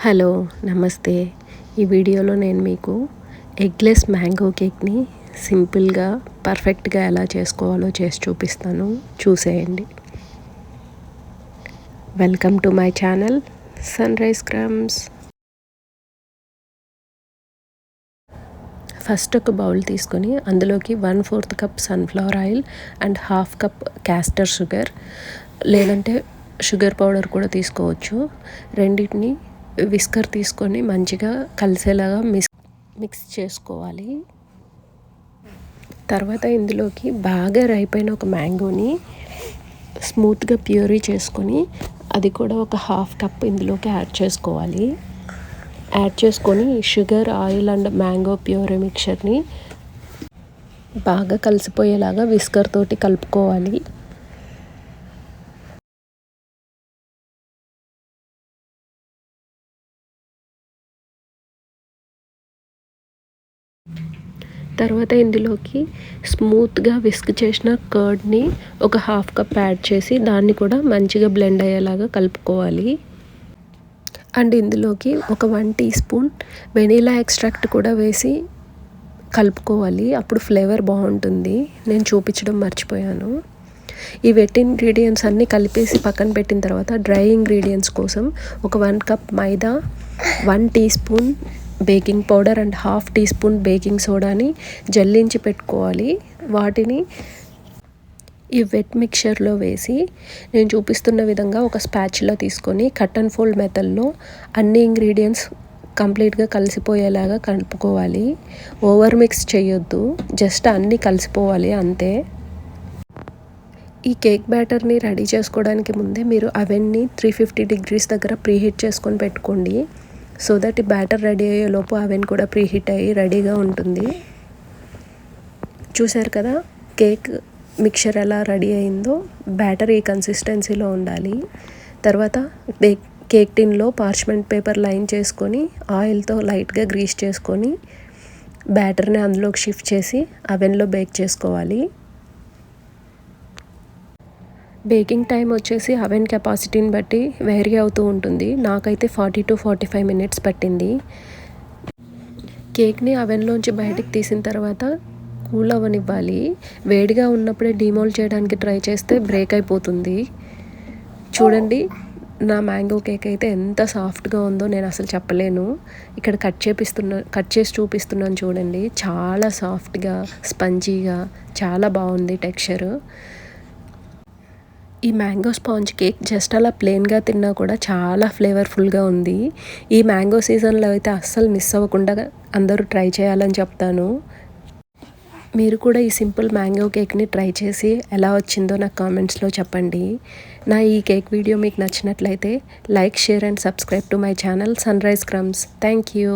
Hello నమస్తే. ఈ వీడియోలో నేను మీకు ఎగ్లెస్ మ్యాంగో కేక్ని సింపుల్గా పర్ఫెక్ట్గా ఎలా చేసుకోవాలో చేసి చూపిస్తాను, చూసేయండి. Welcome to my channel sunrise crumbs. First ఒక బౌల్ తీసుకొని అందులోకి 1/4 cup sunflower oil and 1/2 cup castor sugar, లేదంటే షుగర్ పౌడర్ కూడా తీసుకోవచ్చు. రెండింటిని విస్కర్ తీసుకొని మంచిగా కలిసేలాగా మిక్స్ చేసుకోవాలి. తర్వాత ఇందులోకి బాగా రైపైన ఒక మ్యాంగోని స్మూత్గా ప్యూరీ చేసుకొని అది కూడా ఒక 1/2 కప్ ఇందులోకి యాడ్ చేసుకోవాలి. యాడ్ చేసుకొని sugar, oil and mango puree మిక్చర్ని బాగా కలిసిపోయేలాగా విస్కర్ తోటి కలుపుకోవాలి. తర్వాత ఇందులోకి స్మూత్గా విస్క్ చేసిన కర్డ్ని ఒక 1/2 కప్ యాడ్ చేసి దాన్ని కూడా మంచిగా బ్లెండ్ అయ్యేలాగా కలుపుకోవాలి. అండ్ ఇందులోకి ఒక 1 టీ స్పూన్ వెనీలా ఎక్స్ట్రాక్ట్ కూడా వేసి కలుపుకోవాలి. అప్పుడు ఫ్లేవర్ బాగుంటుంది. నేను చూపించడం మర్చిపోయాను. ఈ వెట్ ఇంగ్రీడియంట్స్ అన్నీ కలిపేసి పక్కన పెట్టిన తర్వాత డ్రై ఇంగ్రీడియంట్స్ కోసం ఒక 1 cup maida, 1 teaspoon baking powder and 1/2 teaspoon baking సోడాని జల్లించి పెట్టుకోవాలి. వాటిని ఈ వెట్ మిక్చర్లో వేసి నేను చూపిస్తున్న విధంగా ఒక స్పాచులా తీసుకొని కట్ అండ్ ఫోల్డ్ మెథడ్లో అన్ని ఇంగ్రీడియంట్స్ కంప్లీట్గా కలిసిపోయేలాగా కలుపుకోవాలి. ఓవర్ మిక్స్ చేయొద్దు, జస్ట్ అన్నీ కలిసిపోవాలి అంతే. ఈ కేక్ బ్యాటర్ని రెడీ చేసుకోవడానికి ముందే మీరు అవెన్ని 350 డిగ్రీస్ దగ్గర ప్రీహీట్ చేసుకొని పెట్టుకోండి. సో దట్ ఈ బ్యాటర్ రెడీ అయ్యేలోపు అవెన్ కూడా ప్రీహీట్ అయ్యి రెడీగా ఉంటుంది. చూసారు కదా కేక్ మిక్చర్ ఎలా రెడీ అయిందో. బ్యాటర్ ఈ కన్సిస్టెన్సీలో ఉండాలి. తర్వాత కేక్ టిన్లో పార్చ్మెంట్ పేపర్ లైన్ చేసుకొని ఆయిల్తో లైట్గా గ్రీస్ చేసుకొని బ్యాటర్ని అందులోకి షిఫ్ట్ చేసి అవెన్లో బేక్ చేసుకోవాలి. బేకింగ్ టైం వచ్చేసి అవెన్ కెపాసిటీని బట్టి వేరీ అవుతూ ఉంటుంది. నాకైతే 40 to 45 మినిట్స్ పట్టింది. కేక్ని అవెన్లోంచి బయటికి తీసిన తర్వాత కూల్ అవ్వనివ్వాలి. వేడిగా ఉన్నప్పుడే డీమోల్డ్ చేయడానికి ట్రై చేస్తే బ్రేక్ అయిపోతుంది. చూడండి నా మ్యాంగో కేక్ అయితే ఎంత సాఫ్ట్గా ఉందో నేను అసలు చెప్పలేను. ఇక్కడ కట్ చేసి చూపిస్తున్నాను చూడండి. చాలా సాఫ్ట్గా, స్పంజీగా చాలా బాగుంది టెక్స్చరు. ఈ మ్యాంగో స్పాంజ్ కేక్ జస్ట్ అలా ప్లెయిన్గా తిన్నా కూడా చాలా ఫ్లేవర్ఫుల్గా ఉంది. ఈ మ్యాంగో సీజన్లో అయితే అస్సలు మిస్ అవ్వకుండా అందరూ ట్రై చేయాలని చెప్తాను. మీరు కూడా ఈ సింపుల్ మ్యాంగో కేక్ని ట్రై చేసి ఎలా వచ్చిందో నాకు కామెంట్స్లో చెప్పండి. నా ఈ కేక్ వీడియో మీకు నచ్చినట్లయితే like, share and subscribe to my channel sunrise crumbs. Thank you.